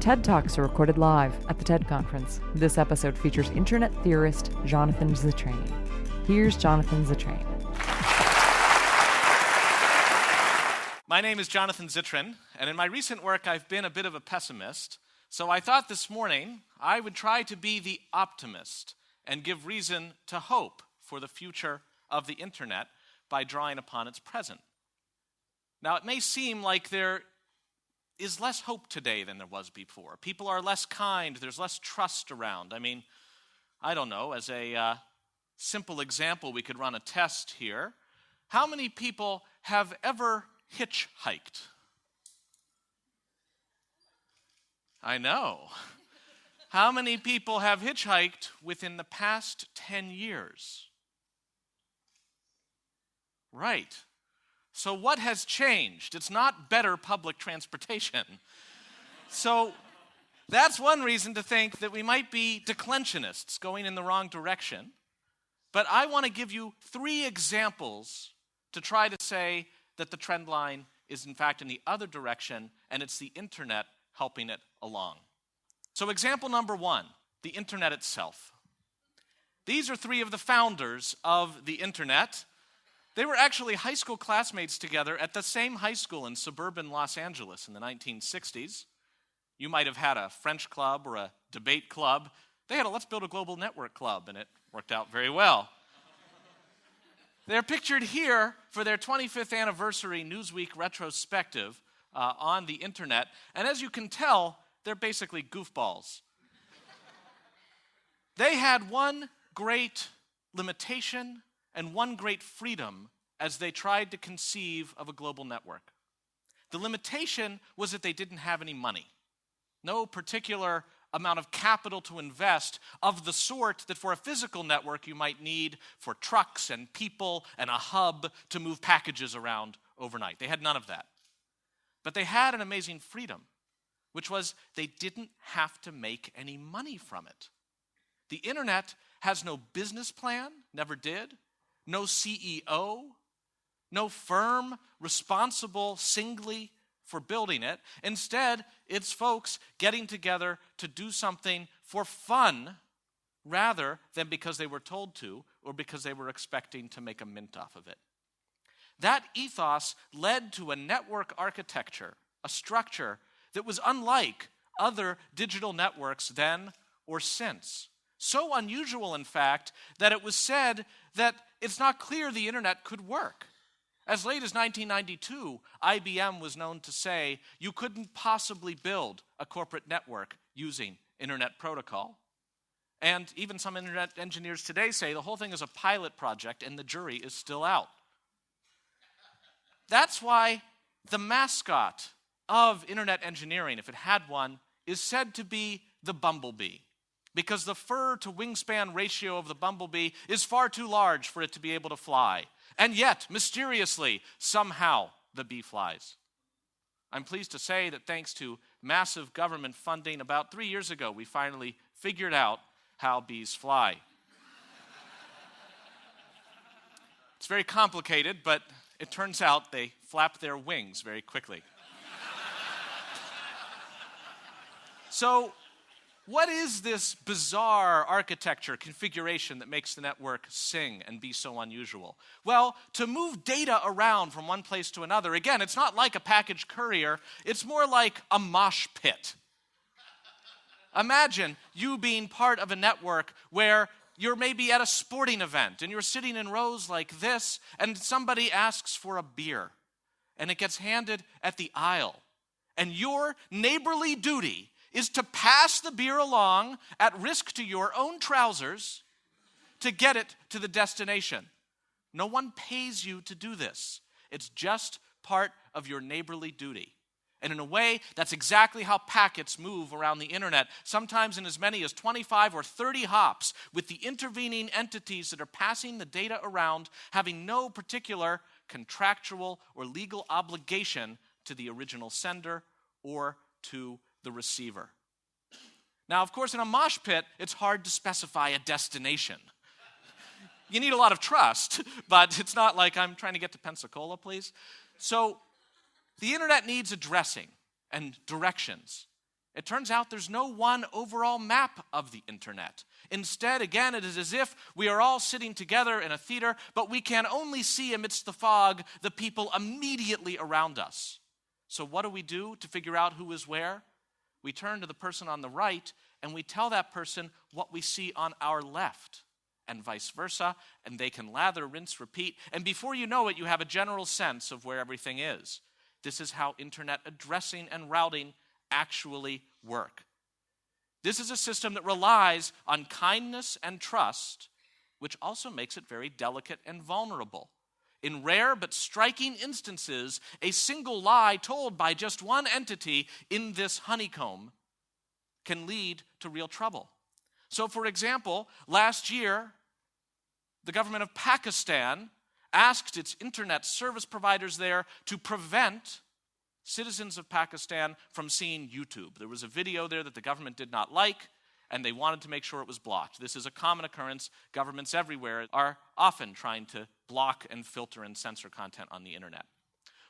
TED Talks are recorded live at the TED Conference. This episode features internet theorist Jonathan Zittrain. Here's Jonathan Zittrain. My name is Jonathan Zittrain, and in my recent work I've been a bit of a pessimist, so I thought this morning I would try to be the optimist and give reason to hope for the future of the internet by drawing upon its present. Now, it may seem like there is less hope today than there was before. People are less kind, there's less trust around. I mean, I don't know, as a simple example, we could run a test here. How many people have ever hitchhiked? I know. How many people have hitchhiked within the past 10 years? Right. So what has changed? It's not better public transportation. So that's one reason to think that we might be declensionists going in the wrong direction. But I want to give you 3 examples to try to say that the trend line is in fact in the other direction, and it's the internet helping it along. So example number 1, the internet itself. These are 3 of the founders of the internet. They were actually high school classmates together at the same high school in suburban Los Angeles in the 1960s. You might have had a French club or a debate club. They had a Let's Build a Global Network club, and it worked out very well. They're pictured here for their 25th anniversary Newsweek retrospective on the internet. And as you can tell, they're basically goofballs. They had one great limitation and one great freedom as they tried to conceive of a global network. The limitation was that they didn't have any money. No particular amount of capital to invest of the sort that for a physical network you might need for trucks and people and a hub to move packages around overnight. They had none of that. But they had an amazing freedom, which was they didn't have to make any money from it. The internet has no business plan, never did. No CEO, no firm responsible singly for building it. Instead, it's folks getting together to do something for fun rather than because they were told to or because they were expecting to make a mint off of it. That ethos led to a network architecture, a structure that was unlike other digital networks then or since. So unusual, in fact, that it was said that it's not clear the internet could work. As late as 1992, IBM was known to say you couldn't possibly build a corporate network using internet protocol. And even some internet engineers today say the whole thing is a pilot project and the jury is still out. That's why the mascot of internet engineering, if it had one, is said to be the bumblebee. Because the fur to wingspan ratio of the bumblebee is far too large for it to be able to fly. And yet, mysteriously, somehow, the bee flies. I'm pleased to say that thanks to massive government funding, about 3 years ago, we finally figured out how bees fly. It's very complicated, but it turns out they flap their wings very quickly. So, what is this bizarre architecture configuration that makes the network sing and be so unusual? Well, to move data around from one place to another, again, it's not like a package courier, it's more like a mosh pit. Imagine you being part of a network where you're maybe at a sporting event and you're sitting in rows like this and somebody asks for a beer and it gets handed at the aisle. And your neighborly duty is to pass the beer along at risk to your own trousers to get it to the destination. No one pays you to do this. It's just part of your neighborly duty. And in a way, that's exactly how packets move around the internet, sometimes in as many as 25 or 30 hops, with the intervening entities that are passing the data around having no particular contractual or legal obligation to the original sender or to the receiver. Now, of course, in a mosh pit, it's hard to specify a destination. You need a lot of trust, but it's not like I'm trying to get to Pensacola, please. So the internet needs addressing and directions. It turns out there's no one overall map of the internet. Instead, again, it is as if we are all sitting together in a theater, but we can only see amidst the fog the people immediately around us. So what do to figure out who is where? We turn to the person on the right and we tell that person what we see on our left, and vice versa, and they can lather, rinse, repeat, and before you know it, you have a general sense of where everything is. This is how internet addressing and routing actually work. This is a system that relies on kindness and trust, which also makes it very delicate and vulnerable. In rare but striking instances, a single lie told by just one entity in this honeycomb can lead to real trouble. So, for example, last year, the government of Pakistan asked its internet service providers there to prevent citizens of Pakistan from seeing YouTube. There was a video there that the government did not like, and they wanted to make sure it was blocked. This is a common occurrence. Governments everywhere are often trying to block and filter and censor content on the internet.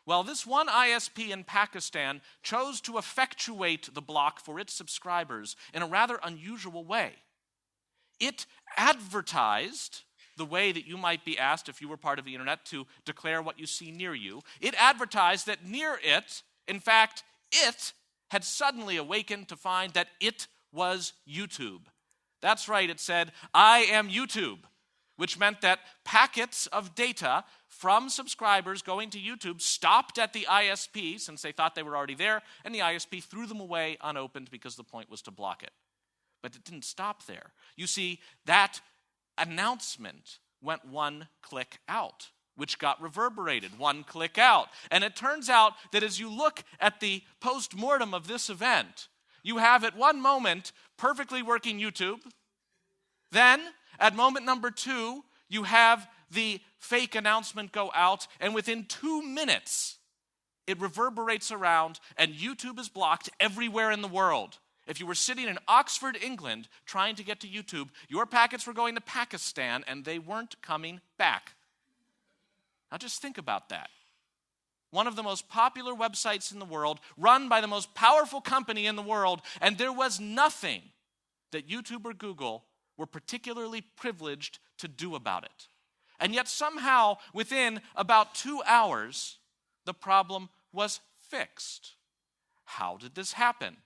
Well, this one ISP in Pakistan chose to effectuate the block for its subscribers in a rather unusual way. It advertised the way that you might be asked if you were part of the internet to declare what you see near you. It advertised that near it, in fact, it had suddenly awakened to find that it was YouTube. That's right, it said, "I am YouTube," which meant that packets of data from subscribers going to YouTube stopped at the ISP since they thought they were already there, and the ISP threw them away unopened because the point was to block it. But it didn't stop there. You see, that announcement went one click out, which got reverberated, one click out. And it turns out that as you look at the post-mortem of this event, you have at one moment perfectly working YouTube. Then, at moment number 2, you have the fake announcement go out, and within 2 minutes, it reverberates around, and YouTube is blocked everywhere in the world. If you were sitting in Oxford, England, trying to get to YouTube, your packets were going to Pakistan, and they weren't coming back. Now just think about that. One of the most popular websites in the world, run by the most powerful company in the world, and there was nothing that YouTube or Google were particularly privileged to do about it. And yet somehow, within about 2 hours, the problem was fixed. How did this happen?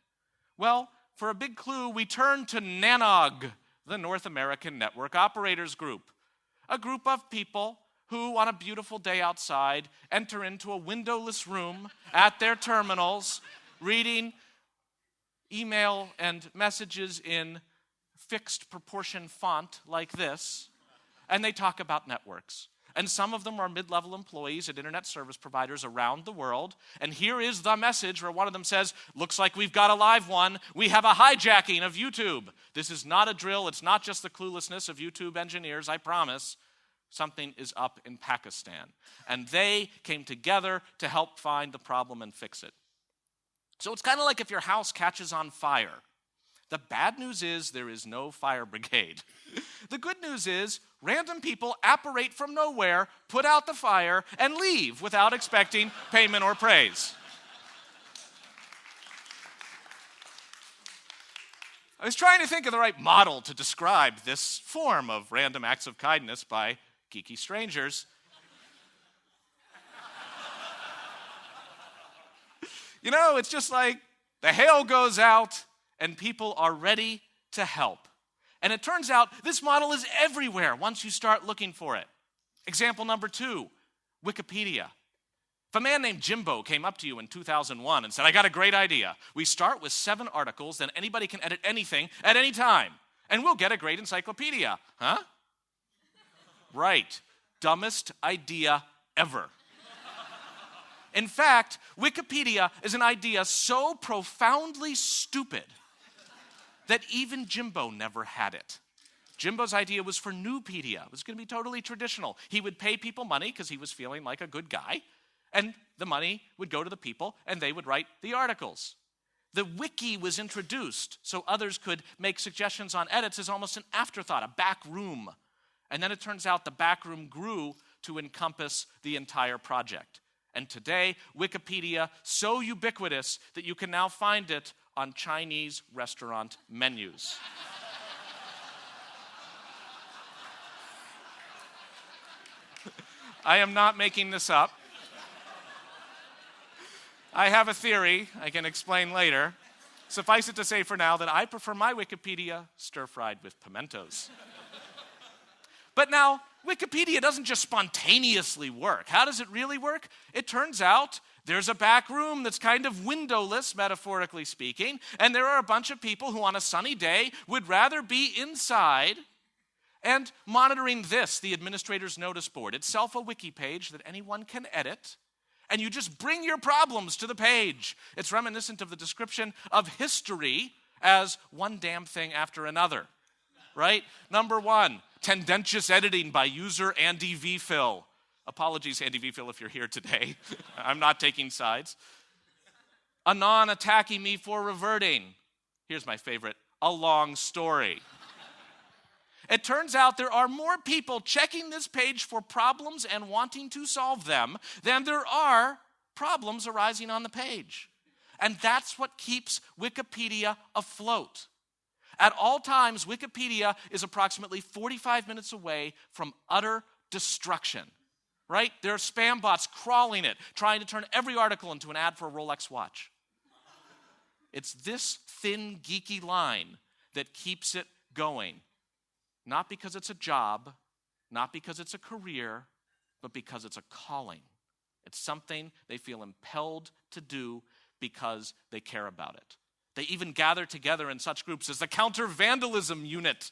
Well, for a big clue, we turn to NANOG, the North American Network Operators Group, a group of people who, on a beautiful day outside, enter into a windowless room at their terminals, reading email and messages in fixed proportion font like this, and they talk about networks. And some of them are mid-level employees at internet service providers around the world. And here is the message where one of them says, "Looks like we've got a live one. We have a hijacking of YouTube." This is not a drill. It's not just the cluelessness of YouTube engineers, I promise. Something is up in Pakistan. And they came together to help find the problem and fix it. So it's kind of like if your house catches on fire. The bad news is there is no fire brigade. The good news is random people apparate from nowhere, put out the fire, and leave without expecting payment or praise. I was trying to think of the right model to describe this form of random acts of kindness by geeky strangers. You know, it's just like the hail goes out and people are ready to help. And it turns out this model is everywhere once you start looking for it. Example number 2, Wikipedia. If a man named Jimbo came up to you in 2001 and said, "I got a great idea. We start with 7 articles, then anybody can edit anything at any time, and we'll get a great encyclopedia." Huh? Right. Dumbest idea ever. In fact, Wikipedia is an idea so profoundly stupid that even Jimbo never had it. Jimbo's idea was for Newpedia. It was going to be totally traditional. He would pay people money because he was feeling like a good guy, and the money would go to the people, and they would write the articles. The wiki was introduced so others could make suggestions on edits as almost an afterthought, a back room. And then it turns out the back room grew to encompass the entire project. And today, Wikipedia so ubiquitous that you can now find it on Chinese restaurant menus. I am not making this up. I have a theory I can explain later. Suffice it to say for now that I prefer my Wikipedia stir-fried with pimentos. But now, Wikipedia doesn't just spontaneously work. How does it really work? It turns out there's a back room that's kind of windowless, metaphorically speaking, and there are a bunch of people who on a sunny day would rather be inside and monitoring this, the administrator's notice board. Itself a wiki page that anyone can edit, and you just bring your problems to the page. It's reminiscent of the description of history as one damn thing after another, right? Number one, tendentious editing by user Andy Vphil. Apologies, Andy Vphil, if you're here today. I'm not taking sides. Anon attacking me for reverting. Here's my favorite, a long story. It turns out there are more people checking this page for problems and wanting to solve them than there are problems arising on the page. And that's what keeps Wikipedia afloat. At all times, Wikipedia is approximately 45 minutes away from utter destruction, right? There are spam bots crawling it, trying to turn every article into an ad for a Rolex watch. It's this thin, geeky line that keeps it going. Not because it's a job, not because it's a career, but because it's a calling. It's something they feel impelled to do because they care about it. They even gather together in such groups as the counter-vandalism unit,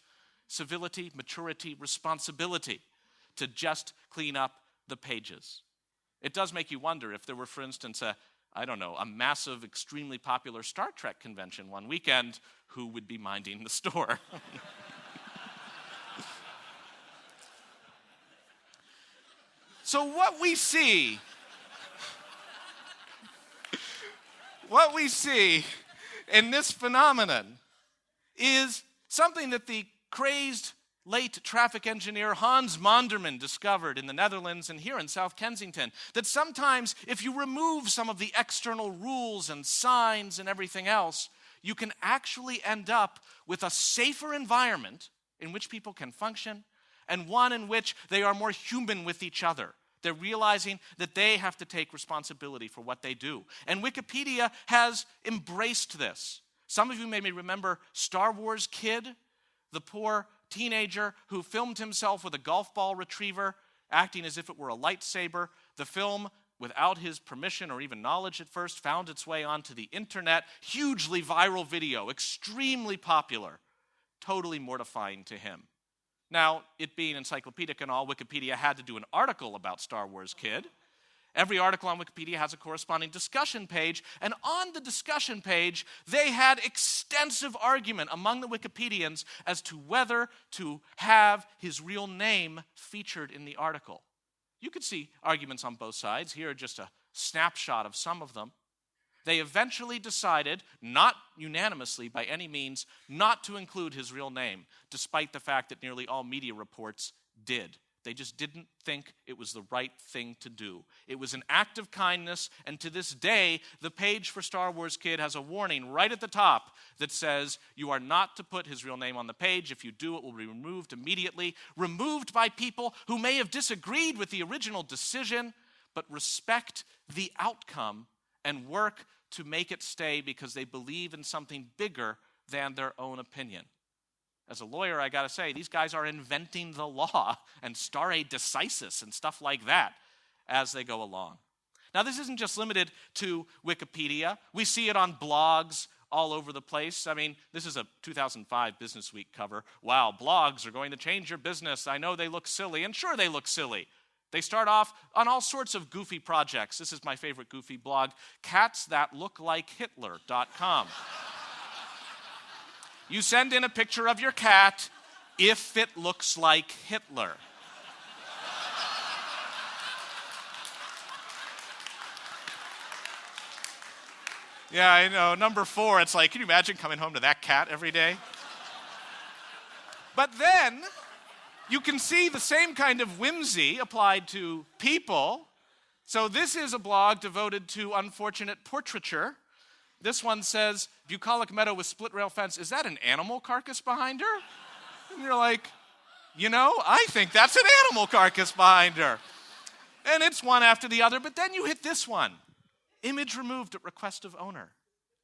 civility, maturity, responsibility, to just clean up the pages. It does make you wonder if there were, for instance, a massive, extremely popular Star Trek convention one weekend, who would be minding the store? So what we see in this phenomenon is something that the crazed late traffic engineer Hans Monderman discovered in the Netherlands and here in South Kensington, that sometimes if you remove some of the external rules and signs and everything else, you can actually end up with a safer environment in which people can function and one in which they are more human with each other. They're realizing that they have to take responsibility for what they do. And Wikipedia has embraced this. Some of you may remember Star Wars Kid, the poor teenager who filmed himself with a golf ball retriever, acting as if it were a lightsaber. The film, without his permission or even knowledge at first, found its way onto the internet. Hugely viral video, extremely popular, totally mortifying to him. Now, it being encyclopedic and all, Wikipedia had to do an article about Star Wars Kid. Every article on Wikipedia has a corresponding discussion page, and on the discussion page, they had extensive argument among the Wikipedians as to whether to have his real name featured in the article. You could see arguments on both sides. Here are just a snapshot of some of them. They eventually decided, not unanimously by any means, not to include his real name, despite the fact that nearly all media reports did. They just didn't think it was the right thing to do. It was an act of kindness, and to this day, the page for Star Wars Kid has a warning right at the top that says, you are not to put his real name on the page. If you do, it will be removed immediately. Removed by people who may have disagreed with the original decision, but respect the outcome and work to make it stay because they believe in something bigger than their own opinion. As a lawyer, I gotta say, these guys are inventing the law and stare decisis and stuff like that as they go along. Now, this isn't just limited to Wikipedia. We see it on blogs all over the place. I mean, this is a 2005 Business Week cover. Wow, blogs are going to change your business. I know they look silly, and sure they look silly. They start off on all sorts of goofy projects. This is my favorite goofy blog, catsthatlooklikehitler.com. You send in a picture of your cat if it looks like Hitler. Yeah, I know. Number 4, it's like, can you imagine coming home to that cat every day? But then you can see the same kind of whimsy applied to people So this is a blog devoted to unfortunate portraiture. This one says, bucolic meadow with split rail fence. Is that an animal carcass behind her? And you're like, I think that's an animal carcass behind her. And it's one after the other, but then you hit this one. Image removed at request of owner.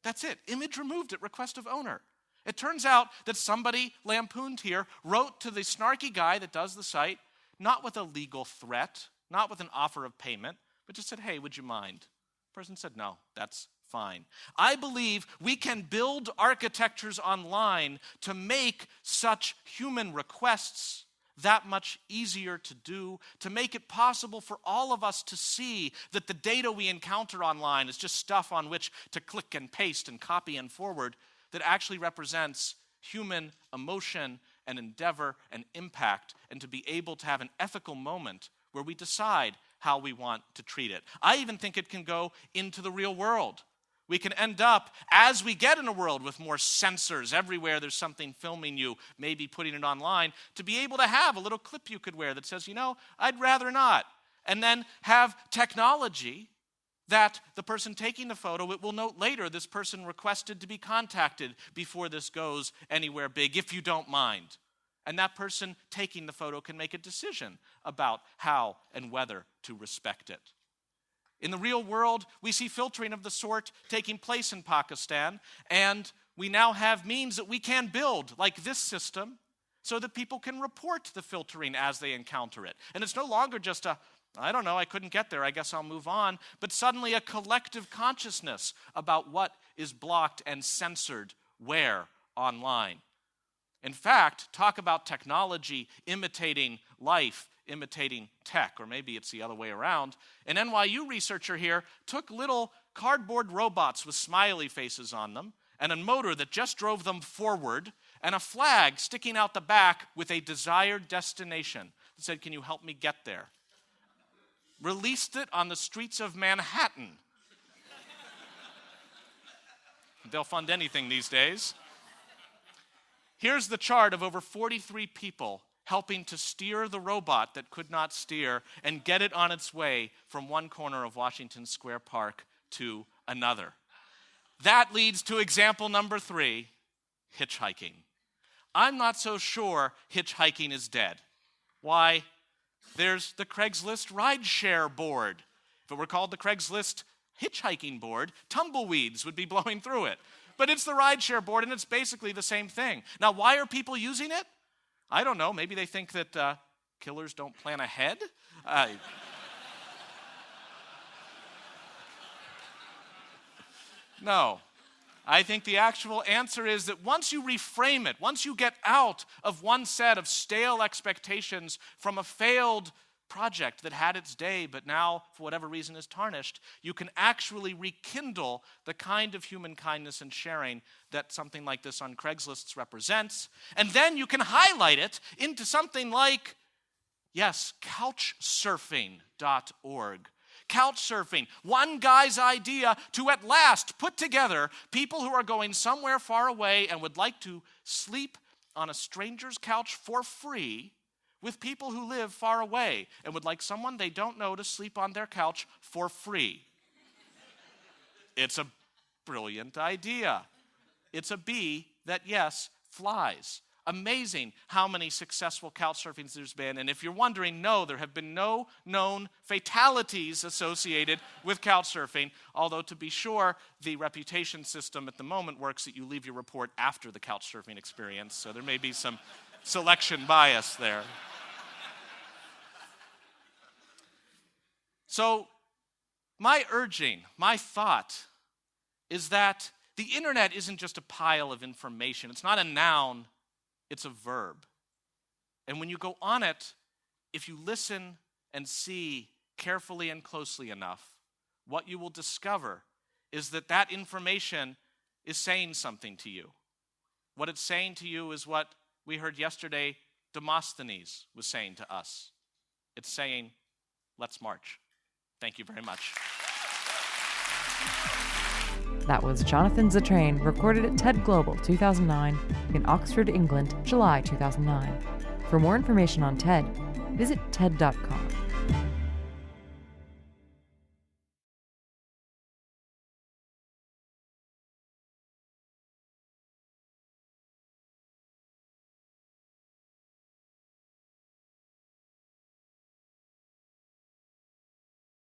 That's it, image removed at request of owner. It turns out that somebody lampooned here wrote to the snarky guy that does the site, not with a legal threat, not with an offer of payment, but just said, hey, would you mind? The person said, no, that's fine. I believe we can build architectures online to make such human requests that much easier to do, to make it possible for all of us to see that the data we encounter online is just stuff on which to click and paste and copy and forward that actually represents human emotion and endeavor and impact, and to be able to have an ethical moment where we decide how we want to treat it. I even think it can go into the real world. We can end up, as we get in a world with more sensors everywhere, there's something filming you, maybe putting it online, to be able to have a little clip you could wear that says, I'd rather not. And then have technology that the person taking the photo, it will note later, this person requested to be contacted before this goes anywhere big, if you don't mind. And that person taking the photo can make a decision about how and whether to respect it. In the real world, we see filtering of the sort taking place in Pakistan, and we now have means that we can build, like this system, so that people can report the filtering as they encounter it. And it's no longer just I couldn't get there, I guess I'll move on, but suddenly a collective consciousness about what is blocked and censored where online. In fact, talk about technology imitating life, imitating tech, or maybe it's the other way around. An NYU researcher here took little cardboard robots with smiley faces on them, and a motor that just drove them forward, and a flag sticking out the back with a desired destination that said, can you help me get there? Released it on the streets of Manhattan. They'll fund anything these days. Here's the chart of over 43 people helping to steer the robot that could not steer and get it on its way from one corner of Washington Square Park to another. That leads to example number 3, hitchhiking. I'm not so sure hitchhiking is dead. Why? There's the Craigslist rideshare board. If it were called the Craigslist hitchhiking board, tumbleweeds would be blowing through it. But it's the rideshare board, and it's basically the same thing. Now, why are people using it? I don't know. Maybe they think that killers don't plan ahead. No. I think the actual answer is that once you reframe it, once you get out of one set of stale expectations from a failed project that had its day but now, for whatever reason, is tarnished, you can actually rekindle the kind of human kindness and sharing that something like this on Craigslist represents. And then you can highlight it into something like, couchsurfing.org. Couchsurfing, one guy's idea to at last put together people who are going somewhere far away and would like to sleep on a stranger's couch for free with people who live far away and would like someone they don't know to sleep on their couch for free. It's a brilliant idea. It's a bee that, flies. Amazing how many successful couchsurfings there's been. And if you're wondering, no, there have been no known fatalities associated with couchsurfing, although to be sure, the reputation system at the moment works that you leave your report after the couchsurfing experience, so there may be some selection bias there. So my urging, my thought is that the internet isn't just a pile of information. It's not a noun, it's a verb. And when you go on it, if you listen and see carefully and closely enough, what you will discover is that that information is saying something to you. What it's saying to you is what we heard yesterday Demosthenes was saying to us. It's saying, let's march. Thank you very much. That was Jonathan Zittrain, recorded at TED Global 2009 in Oxford, England, July 2009. For more information on TED, visit TED.com.